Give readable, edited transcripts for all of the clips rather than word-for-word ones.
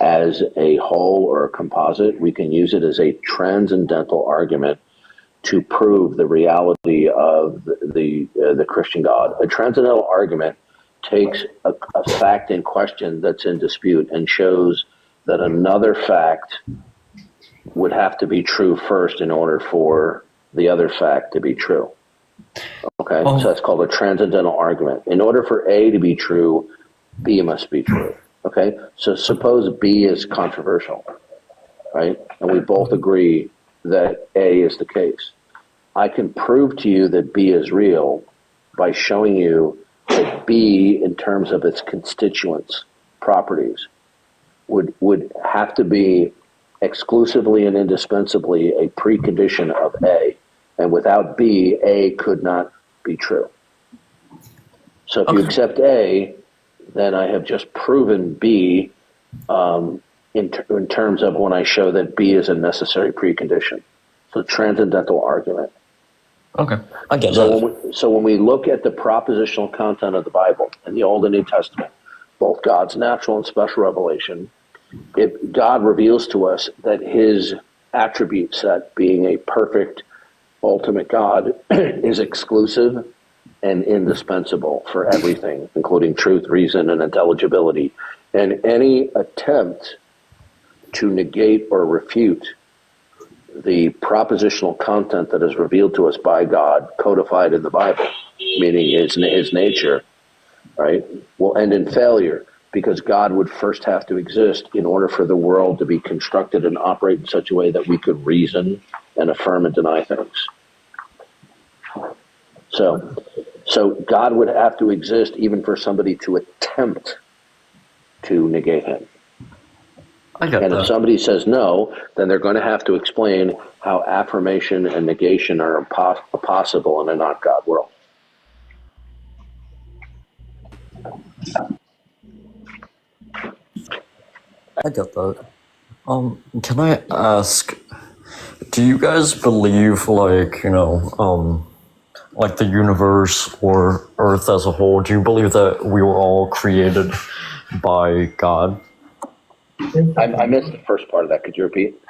as a whole or a composite. We can use it as a transcendental argument to prove the reality of the Christian God. A transcendental argument takes a fact in question that's in dispute and shows that another fact would have to be true first in order for the other fact to be true. Okay, so that's called a transcendental argument. In order for A to be true, B must be true. Okay, so suppose B is controversial, right? And we both agree that A is the case. I can prove to you that B is real by showing you that B, in terms of its constituents, properties, would have to be exclusively and indispensably a precondition of A. And without B, A could not be true. So if you accept A, then I have just proven B in terms of when I show that B is a necessary precondition. So transcendental argument. Okay, I get that. So when we look at the propositional content of the Bible in the Old and New Testament, both God's natural and special revelation, God reveals to us that his attribute set, being a perfect, ultimate God, is exclusive and indispensable for everything, including truth, reason, and intelligibility. And any attempt to negate or refute the propositional content that is revealed to us by God, codified in the Bible, meaning his nature, right, will end in failure, because God would first have to exist in order for the world to be constructed and operate in such a way that we could reason and affirm and deny things. So God would have to exist even for somebody to attempt to negate him. And if somebody says no, then they're going to have to explain how affirmation and negation are possible in a not God world. I get that. Can I ask, do you guys believe, like the universe or Earth as a whole, do you believe that we were all created by God? I missed the first part of that. Could you repeat?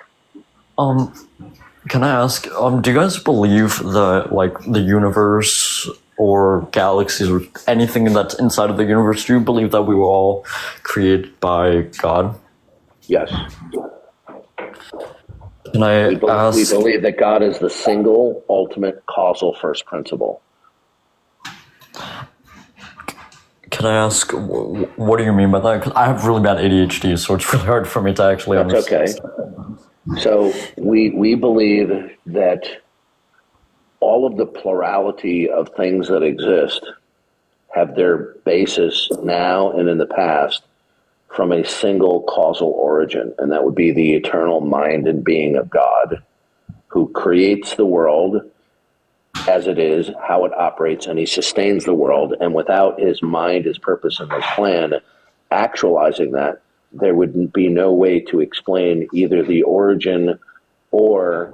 Can I ask, do you guys believe that, like, the universe or galaxies or anything that's inside of the universe, do you believe that we were all created by God? Yes. Can I ask? We believe that God is the single, ultimate, causal first principle. Can I ask, what do you mean by that? Because I have really bad ADHD, so it's really hard for me to actually understand. That's okay. So we believe that all of the plurality of things that exist have their basis now and in the past from a single causal origin, and that would be the eternal mind and being of God, who creates the world as it is, how it operates, and he sustains the world. And without his mind, his purpose, and his plan actualizing that, there would be no way to explain either the origin or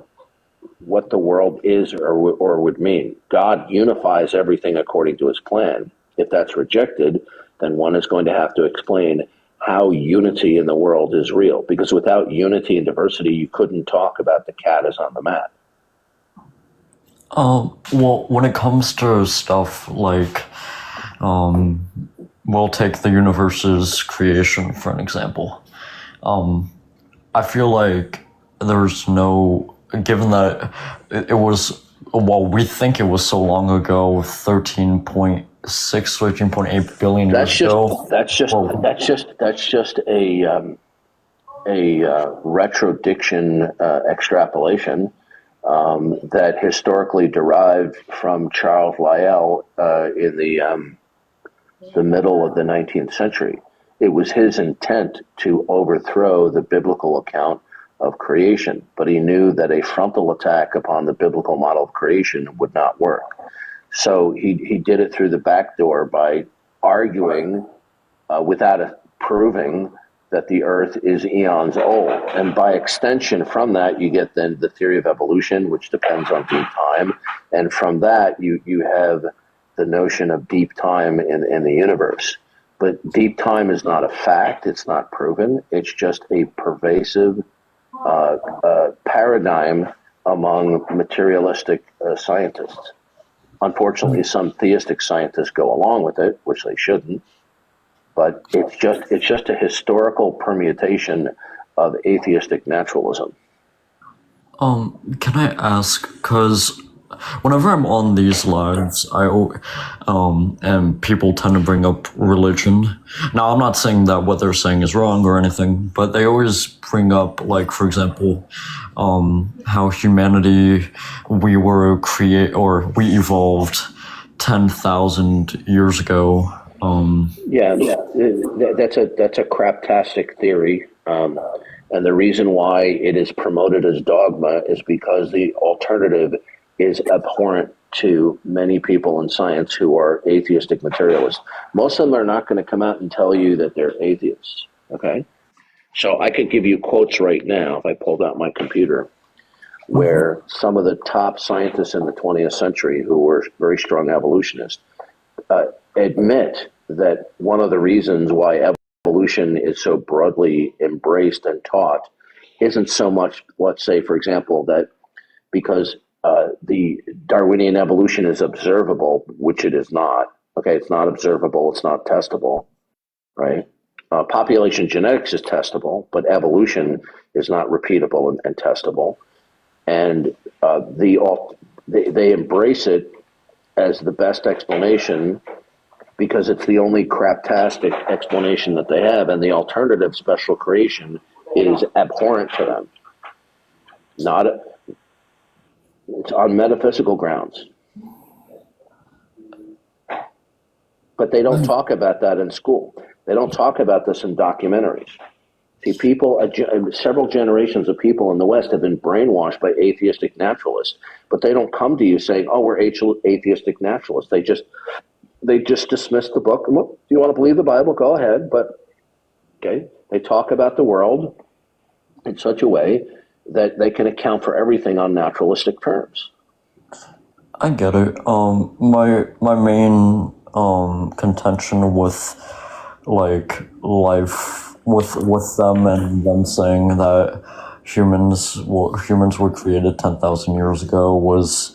what the world is or would mean. God unifies everything according to his plan. If that's rejected, then one is going to have to explain how unity in the world is real, because without unity and diversity, you couldn't talk about the cat is on the mat. Well, when it comes to stuff like, we'll take the universe's creation for an example. I feel like there's no, given that it was, well, we think it was so long ago, 13.8 billion years ago. That's just a retrodiction extrapolation that historically derived from Charles Lyell in the middle of the 19th century. It was his intent to overthrow the biblical account of creation, but he knew that a frontal attack upon the biblical model of creation would not work. So he did it through the back door by arguing without proving that the earth is eons old. And by extension from that, you get then the theory of evolution, which depends on deep time. And from that, you have the notion of deep time in the universe. But deep time is not a fact. It's not proven. It's just a pervasive paradigm among materialistic scientists. Unfortunately, some theistic scientists go along with it, which they shouldn't. But it's just a historical permutation of atheistic naturalism. Can I ask? Because whenever I'm on these lives, and people tend to bring up religion. Now, I'm not saying that what they're saying is wrong or anything, but they always bring up, like, for example, how humanity, we evolved 10,000 years ago. That's a craptastic theory. And the reason why it is promoted as dogma is because the alternative is abhorrent to many people in science who are atheistic materialists. Most of them are not going to come out and tell you that they're atheists. Okay? So I could give you quotes right now, if I pulled out my computer, where some of the top scientists in the 20th century who were very strong evolutionists admit that one of the reasons why evolution is so broadly embraced and taught isn't so much, let's say, for example, that because the Darwinian evolution is observable, which it is not. Okay, it's not observable, it's not testable, right? Population genetics is testable, but evolution is not repeatable and testable. And they embrace it as the best explanation because it's the only craptastic explanation that they have, and the alternative, special creation, is abhorrent to them. It's on metaphysical grounds. But they don't talk about that in school. They don't talk about this in documentaries. See, several generations of people in the West have been brainwashed by atheistic naturalists, but they don't come to you saying, "Oh, we're atheistic naturalists." They just dismiss the book. Well, do you want to believe the Bible? Go ahead. But okay, they talk about the world in such a way that they can account for everything on naturalistic terms. I get it. My main contention with like life with them and them saying that humans were created 10,000 years ago was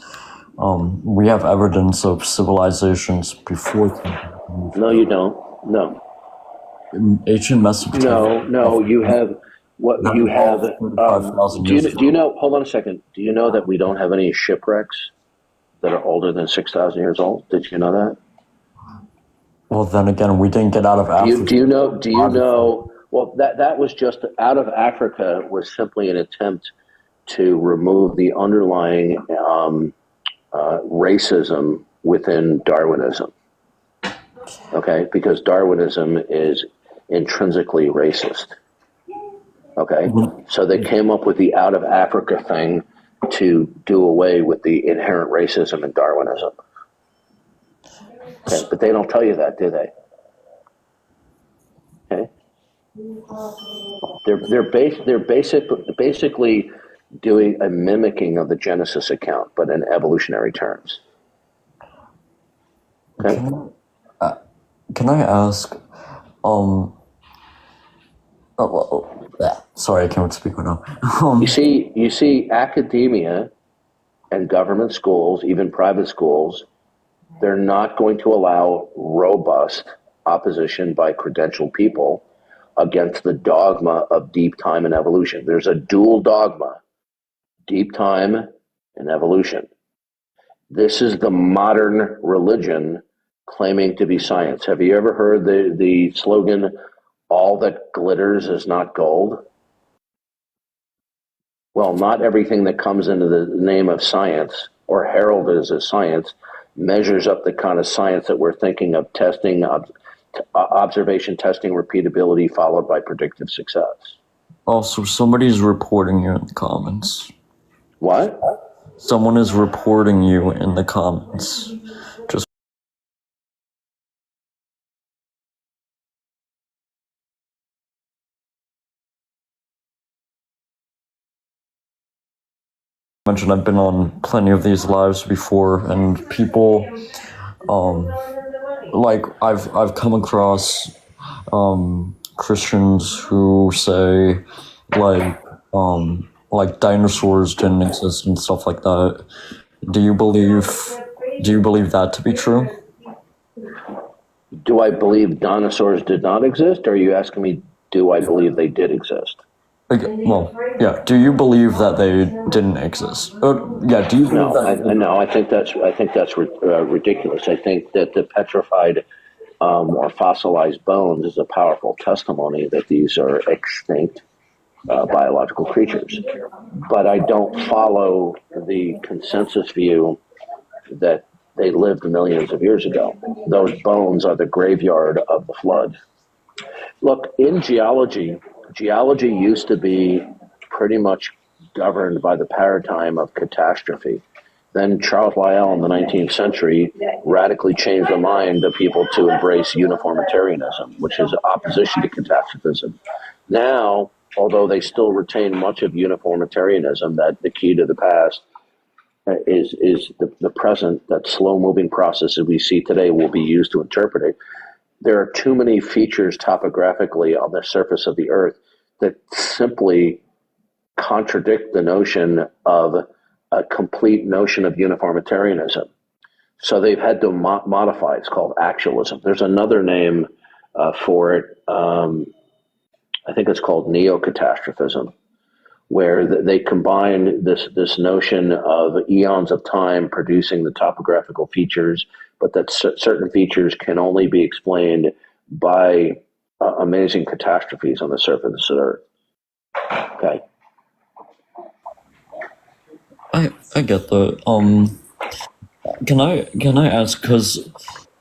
we have evidence of civilizations before 10,000 years. No, you don't. No. In ancient Mesopotamia. No, you have what you have. 5,000 years ago. Do you know? Hold on a second. Do you know that we don't have any shipwrecks that are older than 6,000 years old? Did you know that? Well, then again, we didn't get out of Africa. Do you know? Well, that was just out of Africa was simply an attempt to remove the underlying racism within Darwinism. Okay, because Darwinism is intrinsically racist. Okay, so they came up with the out of Africa thing to do away with the inherent racism in Darwinism. Okay, but they don't tell you that, do they? Okay, they're basically doing a mimicking of the Genesis account, but in evolutionary terms. Okay. Can I ask? Sorry, I can't speak right now. You see, academia and government schools, even private schools, they're not going to allow robust opposition by credentialed people against the dogma of deep time and evolution. There's a dual dogma, deep time and evolution. This is the modern religion claiming to be science. Have you ever heard the slogan, "All that glitters is not gold"? Well, not everything that comes into the name of science or heralded as science measures up the kind of science that we're thinking of testing, observation, testing, repeatability, followed by predictive success. Also, somebody's reporting you in the comments. What? Someone is reporting you in the comments. Just mentioned, I've been on plenty of these lives before, and people like I've come across Christians who say like dinosaurs didn't exist and stuff like that. Do you believe that to be true? Do I believe dinosaurs did not exist? Or are you asking me, do I believe they did exist? Well, yeah. Do you believe that they didn't exist? Yeah. Do you believe that? No. I think that's ridiculous. I think that the petrified or fossilized bones is a powerful testimony that these are extinct biological creatures. But I don't follow the consensus view that they lived millions of years ago. Those bones are the graveyard of the flood. Look, in geology used to be pretty much governed by the paradigm of catastrophe. Then Charles Lyell in the 19th century radically changed the mind of people to embrace uniformitarianism, which is opposition to catastrophism. Now, although they still retain much of uniformitarianism, that the key to the past is the present, that slow-moving processes we see today will be used to interpret it. There are too many features topographically on the surface of the Earth that simply contradict the notion of a complete notion of uniformitarianism. So they've had to modify. It's called actualism. There's another name for it. I think it's called neo-catastrophism, where they combine this notion of eons of time producing the topographical features, but that certain features can only be explained by amazing catastrophes on the surface of the Earth. Okay. I get that. Can I ask, because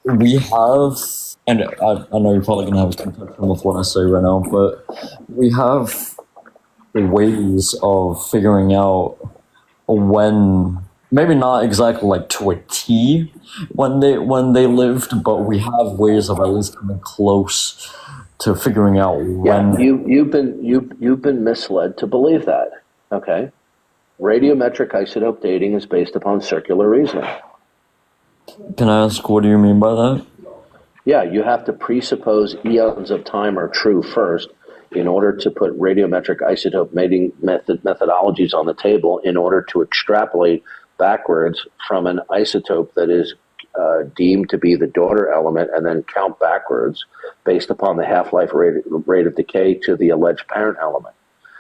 we have, and I know you're probably gonna have a confusion with what I say right now, but we have ways of figuring out when, maybe not exactly like to a T when they lived, but we have ways of at least coming close to figuring out when. Yeah, you've been misled to believe that. Okay. Radiometric isotope dating is based upon circular reasoning. Can I ask, what do you mean by that? Yeah, you have to presuppose eons of time are true first in order to put radiometric isotope dating methodologies on the table in order to extrapolate backwards from an isotope that is deemed to be the daughter element and then count backwards based upon the half-life rate of decay to the alleged parent element.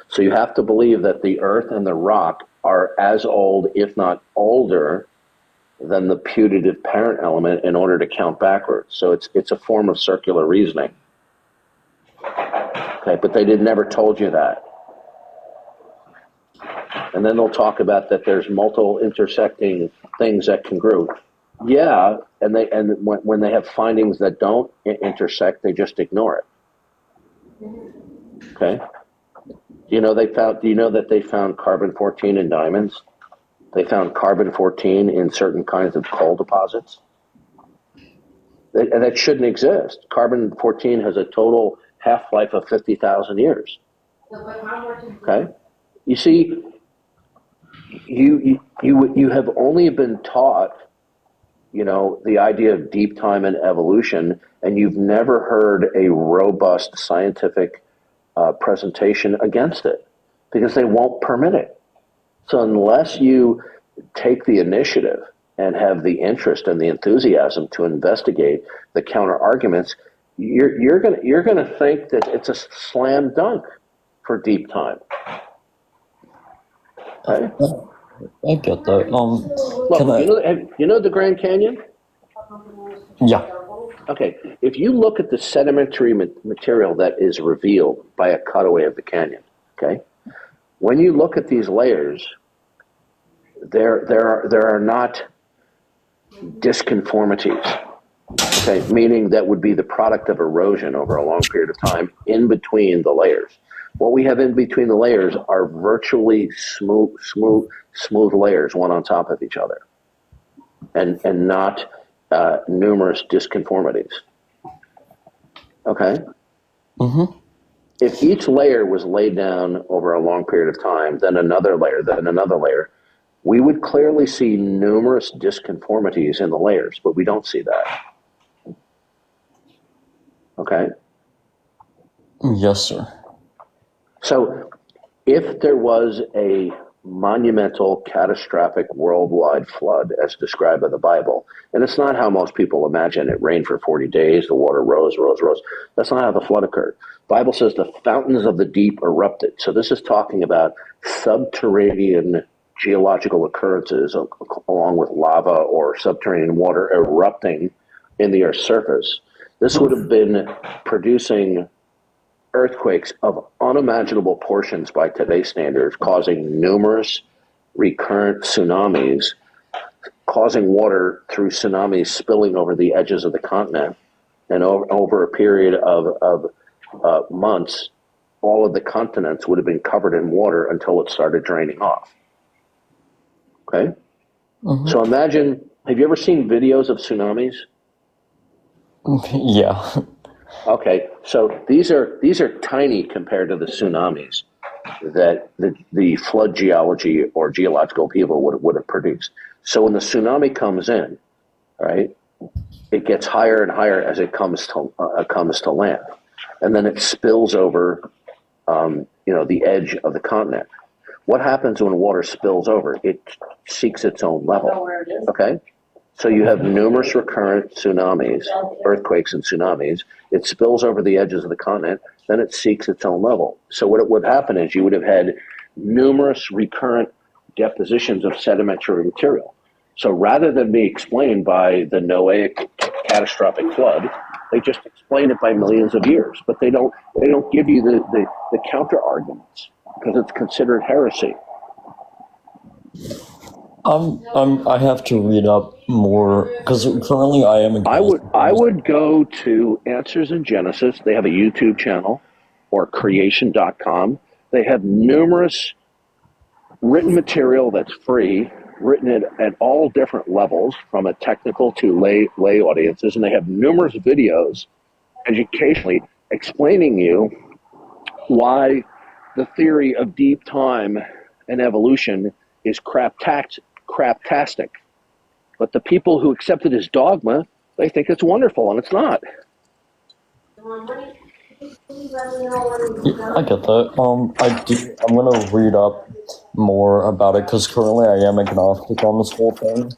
So you have to believe that the Earth and the rock are as old, if not older, than the putative parent element in order to count backwards. So it's a form of circular reasoning. Okay, but they never told you that. And then they'll talk about that there's multiple intersecting things that can group. Yeah, and when they have findings that don't intersect, they just ignore it. Okay. Do you know that they found carbon-14 in diamonds? They found carbon-14 in certain kinds of coal deposits. And that shouldn't exist. Carbon-14 has a total half-life of 50,000 years. Okay? You see, you have only been taught, the idea of deep time and evolution, and you've never heard a robust scientific presentation against it because they won't permit it. So unless you take the initiative and have the interest and the enthusiasm to investigate the counter arguments, you're gonna think that it's a slam dunk for deep time. Okay? I get that. Look, you know the Grand Canyon? Yeah. Okay, if you look at the sedimentary material that is revealed by a cutaway of the canyon, okay, when you look at these layers, there are not disconformities, okay, meaning that would be the product of erosion over a long period of time in between the layers. What we have in between the layers are virtually smooth layers, one on top of each other, and not numerous disconformities. Okay? Mm-hmm. If each layer was laid down over a long period of time, then another layer, we would clearly see numerous disconformities in the layers, but we don't see that. Okay? Yes, sir. So if there was a monumental, catastrophic worldwide flood as described by the Bible, and it's not how most people imagine it rained for 40 days, the water rose. That's not how the flood occurred. The Bible says the fountains of the deep erupted. So this is talking about subterranean geological occurrences along with lava or subterranean water erupting in the Earth's surface. This would have been producing earthquakes of unimaginable proportions by today's standards, causing numerous recurrent tsunamis, causing water through tsunamis spilling over the edges of the continent. And over a period of months, all of the continents would have been covered in water until it started draining off. Okay? Mm-hmm. So imagine, have you ever seen videos of tsunamis? Yeah. Okay, so these are tiny compared to the tsunamis that the flood geology or geological upheaval would have produced. So when the tsunami comes in, right, it gets higher and higher as it comes to land, and then it spills over, the edge of the continent. What happens when water spills over? It seeks its own level. Okay. So you have numerous recurrent tsunamis, earthquakes and tsunamis. It spills over the edges of the continent, then it seeks its own level. So what would happen is you would have had numerous recurrent depositions of sedimentary material. So rather than be explained by the Noahic catastrophic flood, they just explain it by millions of years. But they don't give you the counter arguments because it's considered heresy. I have to read up more because currently I am. I would go to Answers in Genesis. They have a YouTube channel, or creation.com. They have numerous written material that's free, written at all different levels, from a technical to lay audiences, and they have numerous videos, educationally explaining you why the theory of deep time and evolution is craptastic. But the people who accept it as dogma, they think it's wonderful, and it's not. I get that. I'm gonna read up more about it because currently I am agnostic on this whole thing.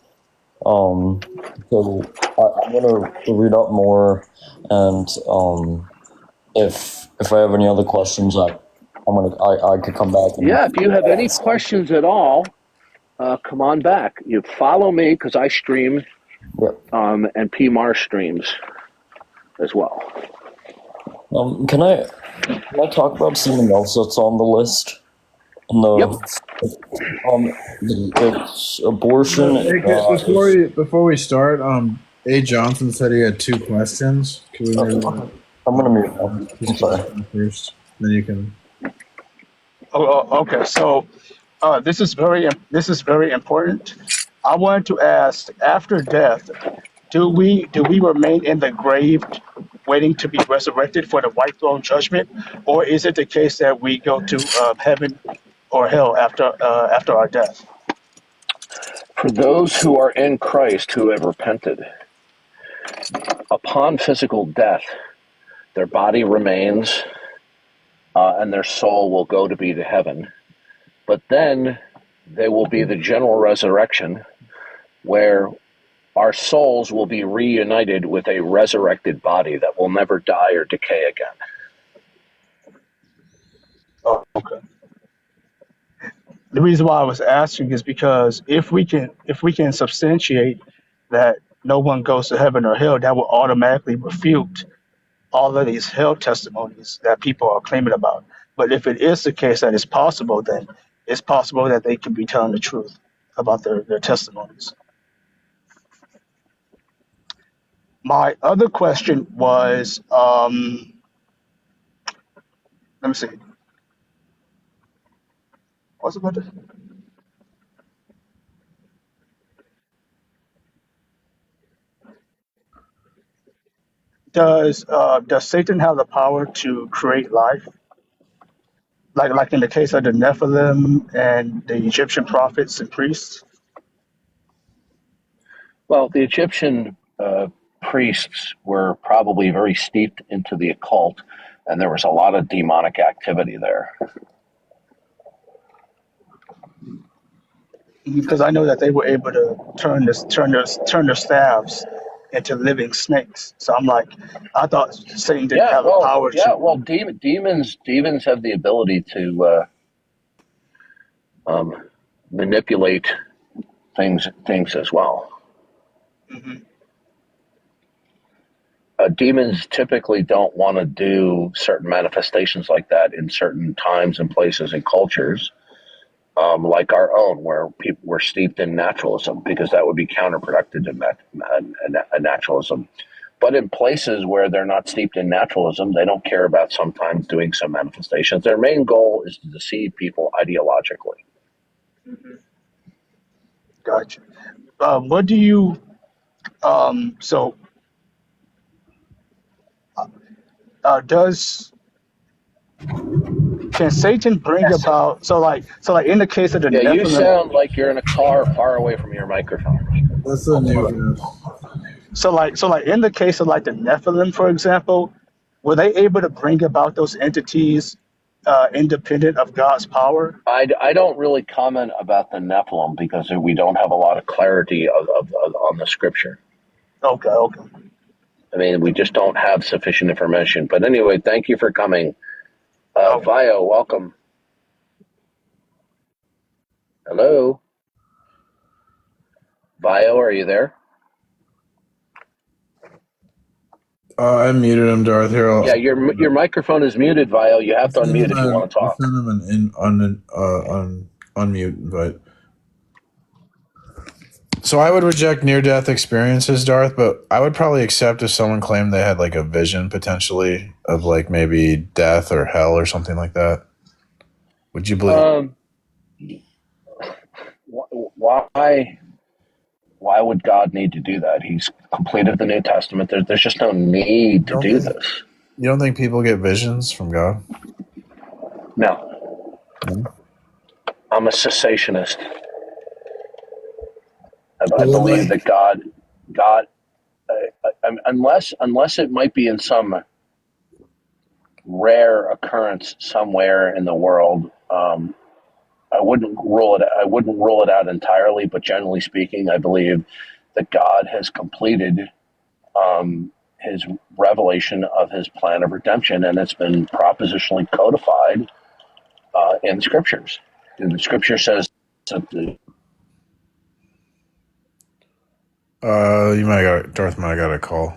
So I'm gonna read up more, and if I have any other questions, I could come back. Yeah, if you have any questions at all, come on back. You follow me because I stream, and P. Mars streams as well. Can I talk about something else that's on the list? It's abortion. Before we start, A. Johnson said he had 2 questions. Can we I'm gonna mute him. I'm sorry. First, then you can. Okay. So, this is very important. I wanted to ask: after death, do we remain in the grave, waiting to be resurrected for the white throne judgment, or is it the case that we go to heaven or hell after our death? For those who are in Christ who have repented, upon physical death, their body remains, and their soul will go to be to heaven. But then there will be the general resurrection, where our souls will be reunited with a resurrected body that will never die or decay again. Oh, okay. The reason why I was asking is because if we can substantiate that no one goes to heaven or hell, that will automatically refute all of these hell testimonies that people are claiming about. But if it is the case that it's possible, then it's possible that they could be telling the truth about their testimonies. My other question was, let me see. What's about this? Does Satan have the power to create life? Like in the case of the Nephilim and the Egyptian prophets and priests? Well, the Egyptian priests were probably very steeped into the occult, and there was a lot of demonic activity there. Because I know that they were able to turn their staffs into living snakes. So I'm like, I thought Satan didn't have the power to. Demons have the ability to manipulate things as well. Mhm. Demons typically don't want to do certain manifestations like that in certain times and places and cultures, like our own, where people were steeped in naturalism, because that would be counterproductive to naturalism. But in places where they're not steeped in naturalism, they don't care about sometimes doing some manifestations. Their main goal is to deceive people ideologically. Gotcha. What do you? So does can Satan bring about? So like in the case of the Yeah, you Nephilim. sound like you're in a car far away from your microphone. That's a new guess. So like in the case of like the Nephilim, for example, were they able to bring about those entities independent of God's power? I don't really comment about the Nephilim because we don't have a lot of clarity on the scripture. Okay, okay. I mean, we just don't have sufficient information. But anyway, thank you for coming. Okay. Vio, welcome. Hello? Vio, are you there? I muted him, Darth. Here, Yeah, your microphone is muted, Vio. You have to unmute if you want to I'll talk. send him an unmute invite. So I would reject near-death experiences, Darth, but I would probably accept if someone claimed they had like a vision potentially of like maybe death or hell or something like that. Would you believe? Why would God need to do that? He's completed the New Testament. There's just no need to do this. You don't think people get visions from God? No. No? I'm a cessationist. I believe that God, unless it might be in some rare occurrence somewhere in the world, I wouldn't rule it out entirely. But generally speaking, I believe that God has completed his revelation of his plan of redemption, and it's been propositionally codified in the scriptures. And the scripture says that Darth might have got a call.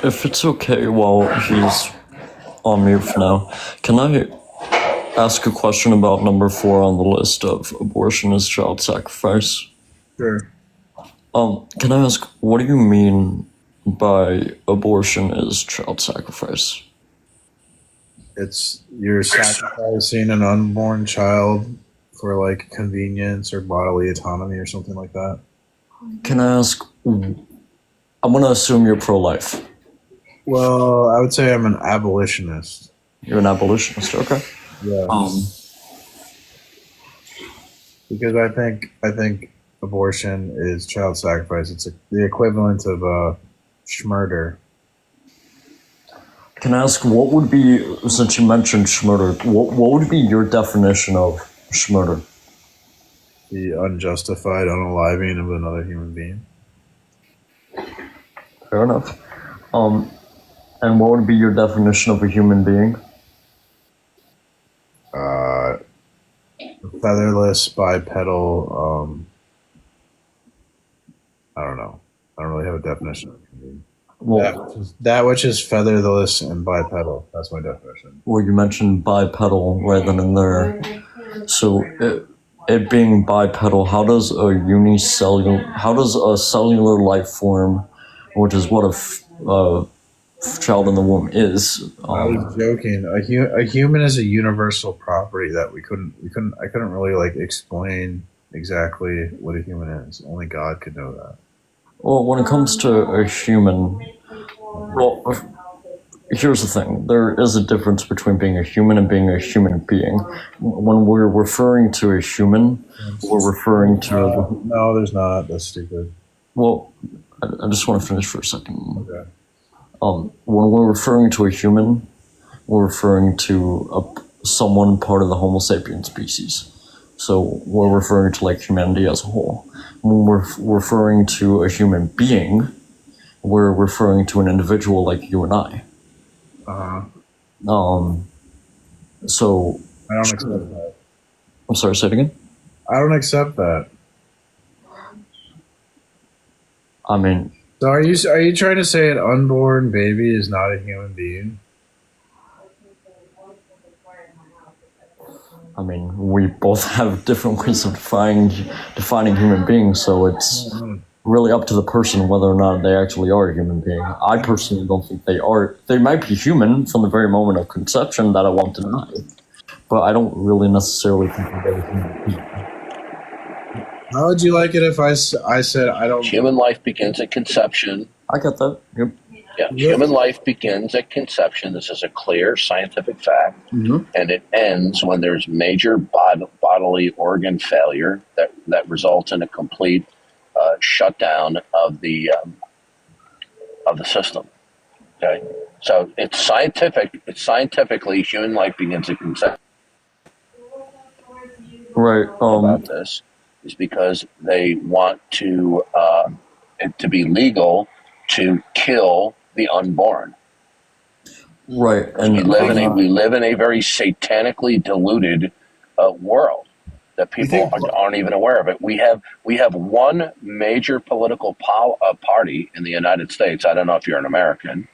If it's okay while he's on mute for now, can I ask a question about number 4 on the list of abortion as child sacrifice? Sure. Can I ask, what do you mean by abortion as child sacrifice? It's you're sacrificing an unborn child for like convenience or bodily autonomy or something like that. Can I ask, I'm going to assume you're pro-life. Well, I would say I'm an abolitionist. You're an abolitionist, okay. Yeah. Because I think abortion is child sacrifice. It's the equivalent of schmurder. Can I ask, what would be, since you mentioned schmurder, what would be your definition of schmurder? The unjustified unaliving of another human being. Fair enough. And what would be your definition of a human being? Featherless, bipedal. I don't know. I don't really have a definition of a human being. Well, that which is featherless and bipedal. That's my definition. Well, you mentioned bipedal right then and there. So, it being bipedal, how does a cellular life form, which is what a child in the womb is? I was joking. A human is a universal property that I couldn't really like explain exactly what a human is. Only God could know that. Well, when it comes to a human, well, here's the thing. There is a difference between being a human and being a human being. When we're referring to a human, we're referring to... No, there's not. That's stupid. Well, I just want to finish for a second. Okay. When we're referring to a human, we're referring to someone part of the Homo sapien species. So we're referring to like humanity as a whole. When we're referring to a human being, we're referring to an individual like you and I. So I don't accept that. I'm sorry, say it again. I don't accept that. I mean, So are you trying to say an unborn baby is not a human being? we both have different ways of defining human beings, so it's really up to the person whether or not they actually are a human being. I personally don't think they are. They might be human from the very moment of conception, that I won't deny, but I don't really necessarily think they're a human being. How would you like it if I said I don't... Human life begins at conception. I get that. Yep. Yeah, human life begins at conception. This is a clear scientific fact. And it ends when there's major bodily organ failure that results in a complete shutdown of the system. Okay, so it's scientific. It's scientifically human life begins at conception. Right. About this is because they want to it to be legal to kill the unborn. Right. And we live in a very satanically diluted world that people aren't even aware of it. We have one major political party in the United States. I don't know if you're an American,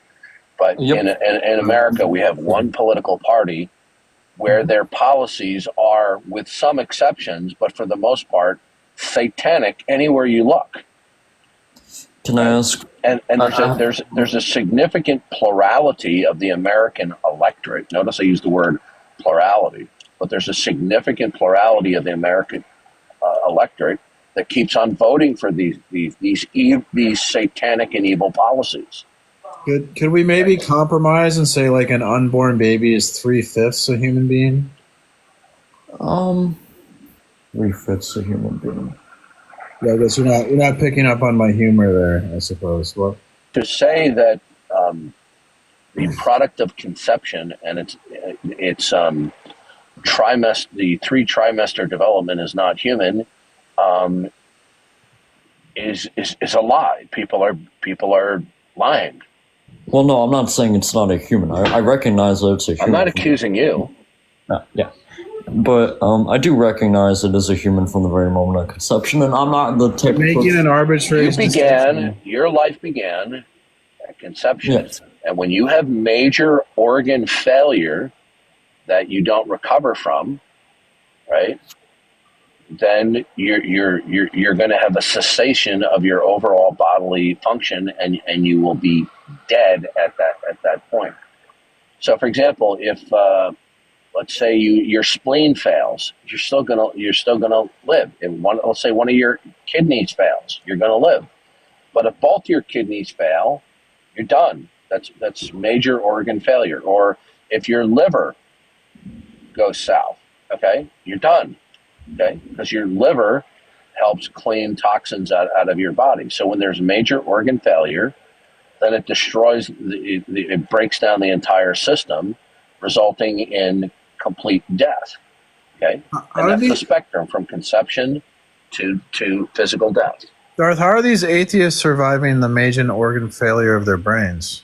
but in America we have one political party where their policies are, with some exceptions, but for the most part, satanic anywhere you look. Can I ask? And there's a significant plurality of the American electorate. Notice I use the word plurality, but there's a significant plurality of the American electorate that keeps on voting for these satanic and evil policies. Could we maybe compromise and say like an unborn baby is 3/5 a human being? 3/5 a human being. Yeah, I guess you're not picking up on my humor there, I suppose. Well, to say that the product of conception and its trimester, the 3-trimester development is not human, is a lie. People are lying. Well, no, I'm not saying it's not a human. I recognize that it's a human. I'm not accusing you. Yeah. But I do recognize it as a human from the very moment of conception, and I'm not the type of making an arbitrary... Your life began at conception. Yes. And when you have major organ failure that you don't recover from, right, then you're going to have a cessation of your overall bodily function, and you will be dead at that point. So, for example, if let's say your spleen fails, you're still gonna live. Let's say one of your kidneys fails, you're gonna live. But if both your kidneys fail, you're done. That's major organ failure. Or if your liver goes south, okay, you're done. Okay, because your liver helps clean toxins out of your body. So when there's major organ failure, then it destroys, it breaks down the entire system, resulting in complete death. Okay, and that's the spectrum from conception to physical death. Darth, how are these atheists surviving the major organ failure of their brains?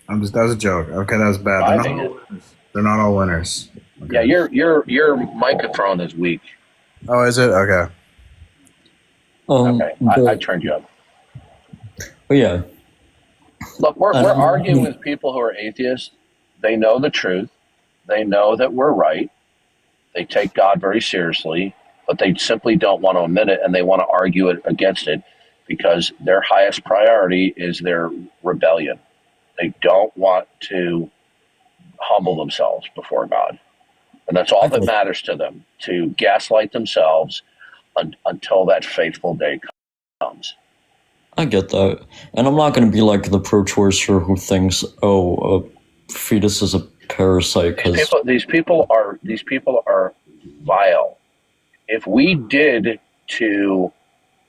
That was a joke. Okay, that was bad. They're not all winners. Okay. Yeah, your microphone is weak. Oh, is it? Okay. Okay, I turned you up. But yeah. Look, we're arguing with people who are atheists. They know the truth. They know that we're right. They take God very seriously, but they simply don't want to admit it, and they want to argue it against it because their highest priority is their rebellion. They don't want to humble themselves before God. And that's all that matters to them, to gaslight themselves until that fateful day comes. I get that. And I'm not going to be like the pro-choicer who thinks, oh, a fetus is a parasite because... These people are vile. If we did to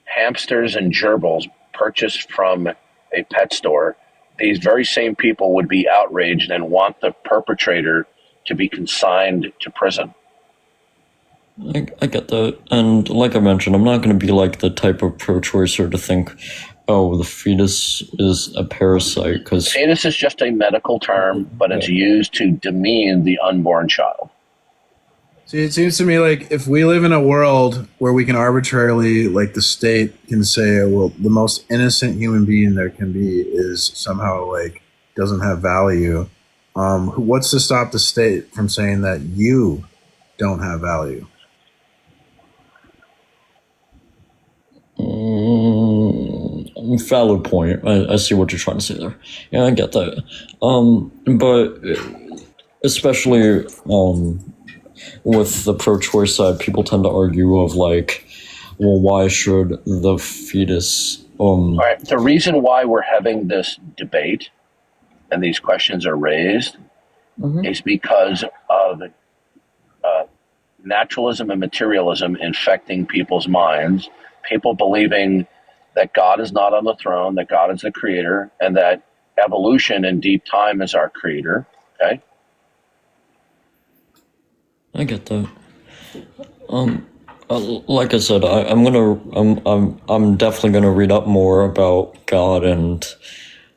hamsters and gerbils purchased from a pet store, these very same people would be outraged and want the perpetrator to be consigned to prison. I get that. And like I mentioned, I'm not going to be like the type of pro-choicer to think, oh, the fetus is a parasite because... Fetus is just a medical term, but it's used to demean the unborn child. See, it seems to me like if we live in a world where we can arbitrarily, like the state can say, well, the most innocent human being there can be is somehow like doesn't have value. What's to stop the state from saying that you don't have value? Valid point. I see what you're trying to say there. Yeah, I get that. But especially with the pro-choice side, people tend to argue of like, well, why should the fetus... All right. The reason why we're having this debate and these questions are raised is because of naturalism and materialism infecting people's minds, people believing that God is not on the throne, that God is the creator, and that evolution in deep time is our creator. Okay? I get that. Like I said, I'm definitely gonna read up more about God and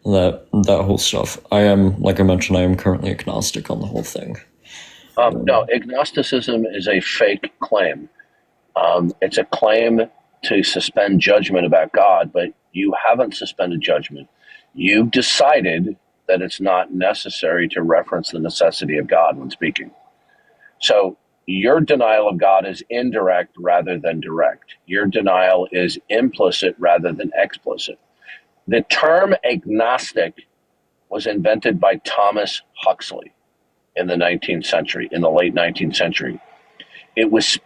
that whole stuff. I am, like I mentioned, I am currently agnostic on the whole thing. No, agnosticism is a fake claim. It's a claim to suspend judgment about God, but you haven't suspended judgment. You've decided that it's not necessary to reference the necessity of God when speaking. So your denial of God is indirect rather than direct. Your denial is implicit rather than explicit. The term agnostic was invented by Thomas Huxley in the 19th century, in the late 19th century. It was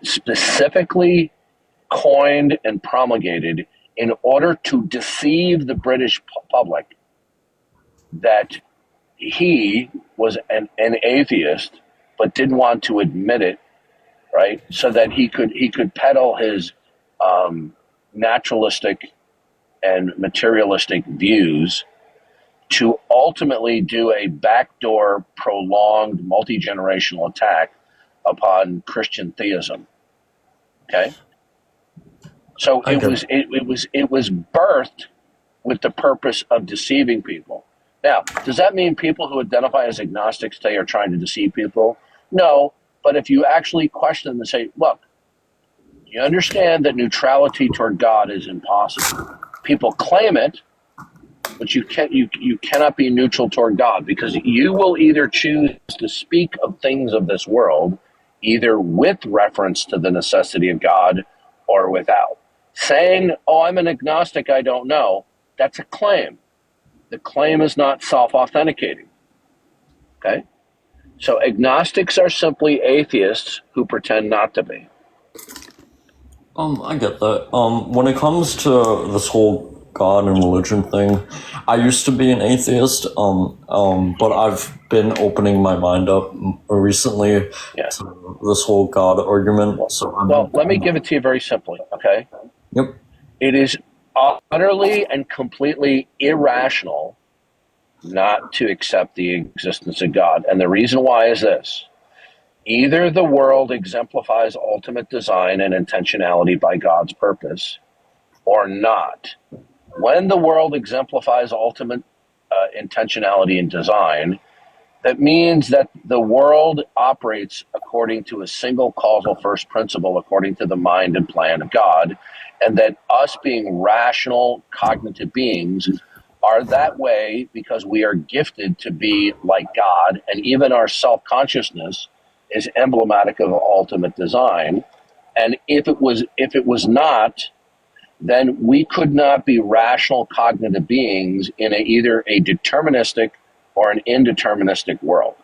specifically coined and promulgated in order to deceive the British public that he was an atheist, but didn't want to admit it, right? So that he could peddle his naturalistic and materialistic views to ultimately do a backdoor, prolonged, multi-generational attack upon Christian theism. Okay, so it was birthed with the purpose of deceiving people. Now, does that mean people who identify as agnostics today are trying to deceive people? No, but if you actually question them and say, look, you understand that neutrality toward God is impossible. People claim it, but you cannot be neutral toward God, because you will either choose to speak of things of this world, either with reference to the necessity of God or without. Saying, oh, I'm an agnostic, I don't know, that's a claim. The claim is not self-authenticating. Okay? So agnostics are simply atheists who pretend not to be. I get that. When it comes to this whole God and religion thing, I used to be an atheist, but I've been opening my mind up recently to this whole God argument. So let me give it to you very simply, okay? Yep. It is utterly and completely irrational not to accept the existence of God. And the reason why is this. Either the world exemplifies ultimate design and intentionality by God's purpose, or not. When the world exemplifies ultimate intentionality and design, that means that the world operates according to a single causal first principle, according to the mind and plan of God, and that us being rational, cognitive beings are that way because we are gifted to be like God, and even our self-consciousness is emblematic of ultimate design. And if it was not, then we could not be rational cognitive beings in either a deterministic or an indeterministic world.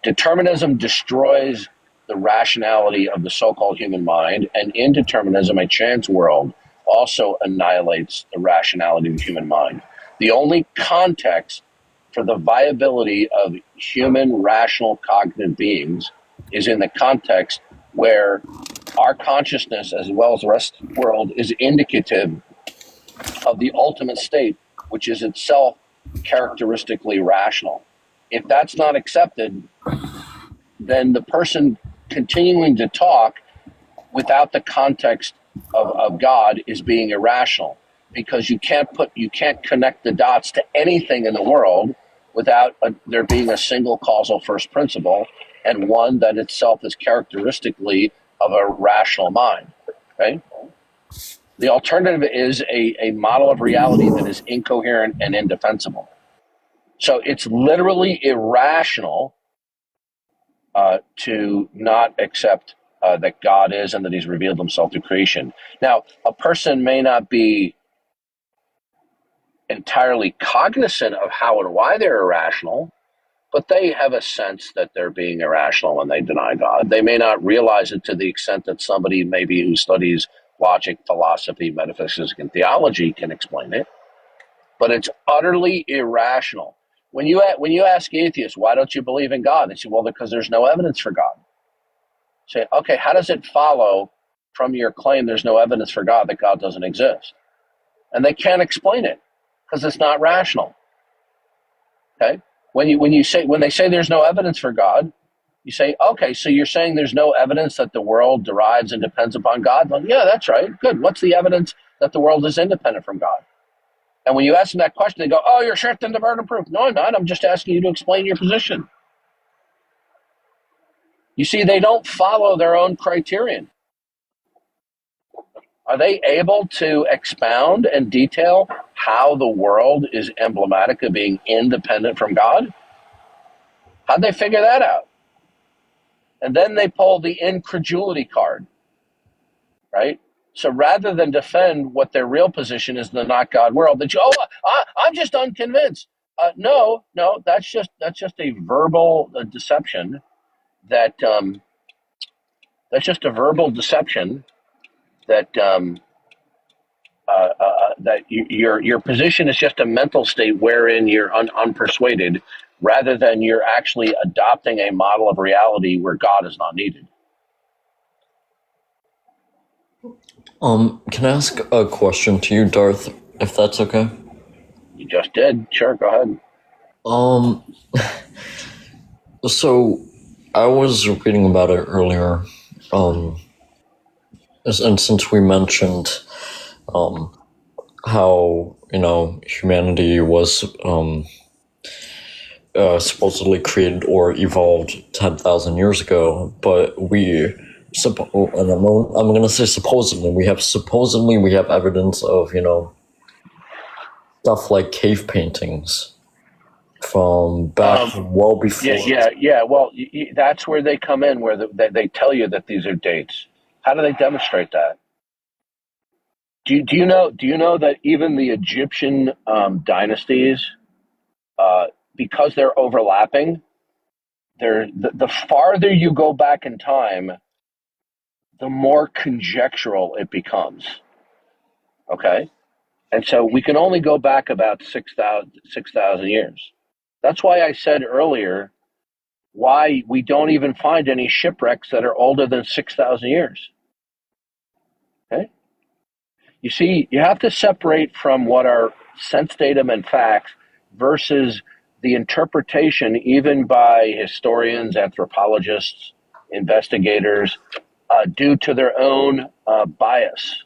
Determinism destroys the rationality of the so-called human mind, and indeterminism, a chance world, also annihilates the rationality of the human mind. The only context for the viability of human rational cognitive beings is in the context where our consciousness, as well as the rest of the world, is indicative of the ultimate state, which is itself characteristically rational. If that's not accepted, then the person continuing to talk without the context of God is being irrational, because you can't connect the dots to anything in the world without there being a single causal first principle, and one that itself is characteristically of a rational mind. Okay? The alternative is a model of reality that is incoherent and indefensible. So it's literally irrational to not accept that God is and that he's revealed himself through creation. Now, a person may not be entirely cognizant of how and why they're irrational, but they have a sense that they're being irrational when they deny God. They may not realize it to the extent that somebody maybe who studies logic, philosophy, metaphysics, and theology can explain it, but it's utterly irrational. When you ask atheists, why don't you believe in God? They say, well, because there's no evidence for God. Say, okay, how does it follow from your claim there's no evidence for God that God doesn't exist? And they can't explain it because it's not rational. Okay? When they say there's no evidence for God, you say, okay, so you're saying there's no evidence that the world derives and depends upon God? Well, yeah, that's right. Good. What's the evidence that the world is independent from God? And when you ask them that question, they go, oh, you're shifting the burden of proof. No, I'm not. I'm just asking you to explain your position. You see, they don't follow their own criterion. Are they able to expound and detail how the world is emblematic of being independent from God? How'd they figure that out? And then they pull the incredulity card, right? So rather than defend what their real position is in the not God world, that I'm just unconvinced. No, that's just a verbal deception. That's just a verbal deception. That your position is just a mental state wherein you're unpersuaded, rather than you're actually adopting a model of reality where God is not needed. Can I ask a question to you, Darth, if that's okay? You just did. Sure, go ahead. So I was reading about it earlier, and since we mentioned, how, humanity was, supposedly created or evolved 10,000 years ago, but and I'm going to say supposedly, we have evidence of, stuff like cave paintings from back well before. Yeah. Well, that's where they come in, where they tell you that these are dates. How do they demonstrate that? Do you know that even the Egyptian dynasties, because they're overlapping, the farther you go back in time, the more conjectural it becomes. Okay? And so we can only go back about 6,000 years. That's why I said earlier why we don't even find any shipwrecks that are older than 6,000 years. Okay? You see, you have to separate from what are sense datum and facts versus the interpretation, even by historians, anthropologists, investigators, due to their own bias.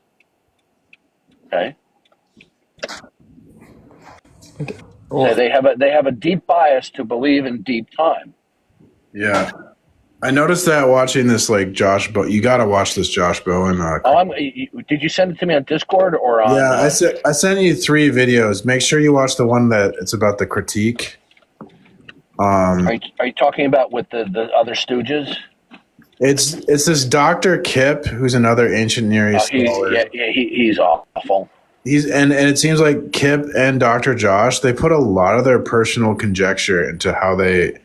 Okay? Well, They have a deep bias to believe in deep time. Yeah. I noticed that watching this, like, Josh Bowen. You got to watch this Josh Bowen. Did you send it to me on Discord or on? Yeah, I sent you 3 videos. Make sure you watch the one that it's about the critique. Are you talking about with the other stooges? It's this Dr. Kip, who's another ancient Near East scholar. He's awful. And it seems like Kip and Dr. Josh, they put a lot of their personal conjecture into how they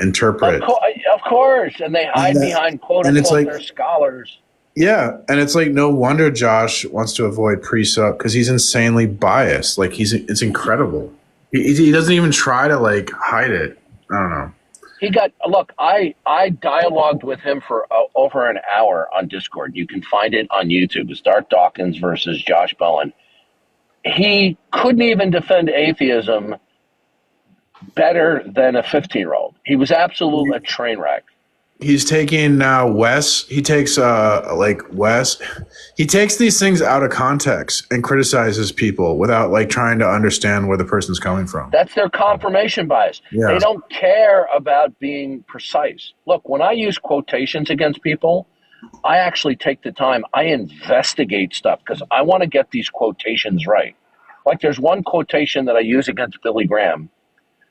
interpret. Of course, and they hide behind quote unquote their scholars. Yeah, and it's like no wonder Josh wants to avoid presup because he's insanely biased. Like it's incredible. He doesn't even try to like hide it. I don't know. I dialogued with him for over an hour on Discord. You can find it on YouTube. It's Darth Dawkins versus Josh Bowen. He couldn't even defend atheism better than a 15-year-old. He was absolutely a train wreck. He's taking Wes. He takes Wes. He takes these things out of context and criticizes people without like trying to understand where the person's coming from. That's their confirmation bias. Yeah. They don't care about being precise. Look, when I use quotations against people, I actually take the time. I investigate stuff because I want to get these quotations right. Like there's one quotation that I use against Billy Graham,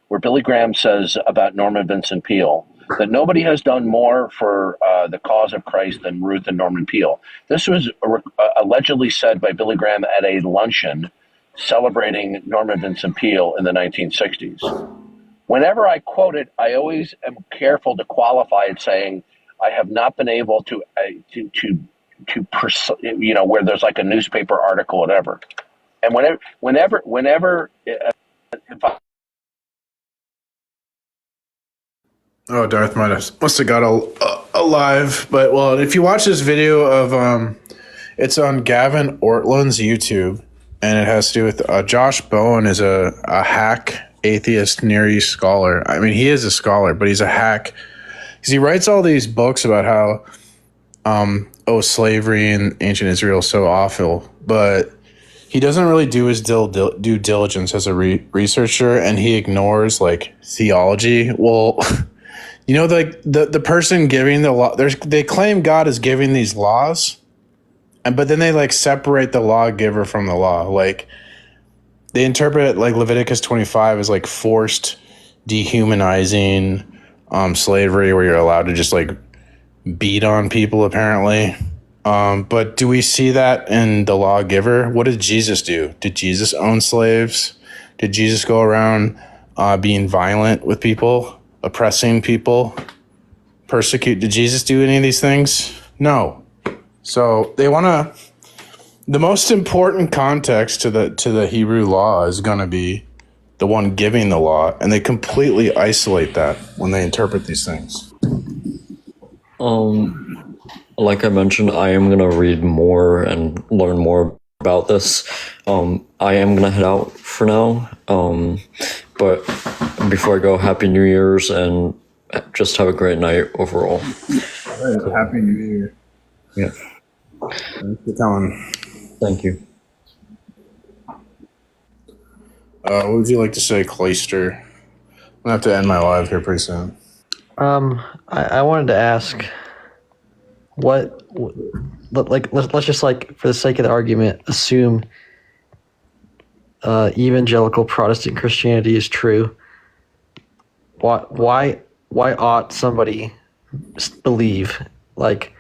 where Billy Graham says about Norman Vincent Peale that nobody has done more for the cause of Christ than Ruth and Norman Peale. This was allegedly said by Billy Graham at a luncheon celebrating Norman Vincent Peale in the 1960s. Whenever I quote it, I always am careful to qualify it, saying I have not been able to where there's like a newspaper article, whatever. And whenever if I Oh, Darth must have got alive. But well, if you watch this video of it's on Gavin Ortland's YouTube, and it has to do with Josh Bowen is a hack atheist Near East scholar. I mean, he is a scholar, but he's a hack because he writes all these books about how slavery in ancient Israel is so awful, but he doesn't really do his due diligence as a researcher, and he ignores like theology. Well. You know, the person giving the law, they claim God is giving these laws, but then they like separate the lawgiver from the law. Like they interpret it like Leviticus 25 as like forced dehumanizing slavery, where you're allowed to just like beat on people apparently. But do we see that in the lawgiver? What did Jesus do? Did Jesus own slaves? Did Jesus go around being violent with people? Oppressing people, persecute. Did Jesus do any of these things? No. So they want to. The most important context to the Hebrew law is going to be the one giving the law, and they completely isolate that when they interpret these things. Like I mentioned, I am gonna read more and learn more about this. I am gonna head out for now. But before I go, Happy New Year's and just have a great night overall. Happy New Year. Yeah. Thanks for telling. Thank you. What would you like to say, Clayster? I'm gonna have to end my live here pretty soon. I wanted to ask, let's just like for the sake of the argument assume evangelical Protestant Christianity is true. Why ought somebody believe? Like,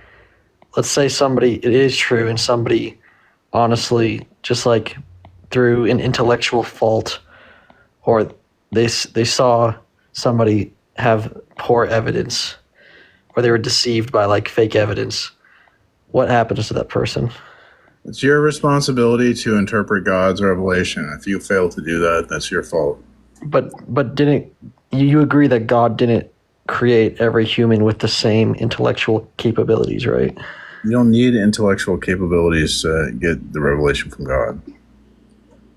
let's say it is true, and somebody honestly, just like through an intellectual fault, or they saw somebody have poor evidence, or they were deceived by like fake evidence. What happens to that person? It's your responsibility to interpret God's revelation. If you fail to do that, that's your fault. But didn't you agree that God didn't create every human with the same intellectual capabilities, right? You don't need intellectual capabilities to get the revelation from God.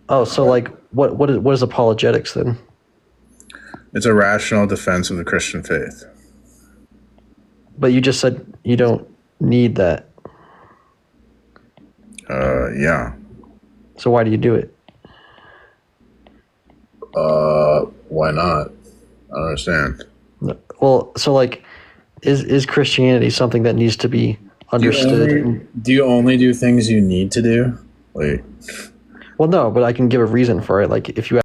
Oh, so like what is apologetics then? It's a rational defense of the Christian faith. But you just said you don't need that. Yeah. So why do you do it? Why not? I don't understand. Well, so like, is Christianity something that needs to be understood? Do you only do things you need to do? Like, well, no, but I can give a reason for it. Like, if you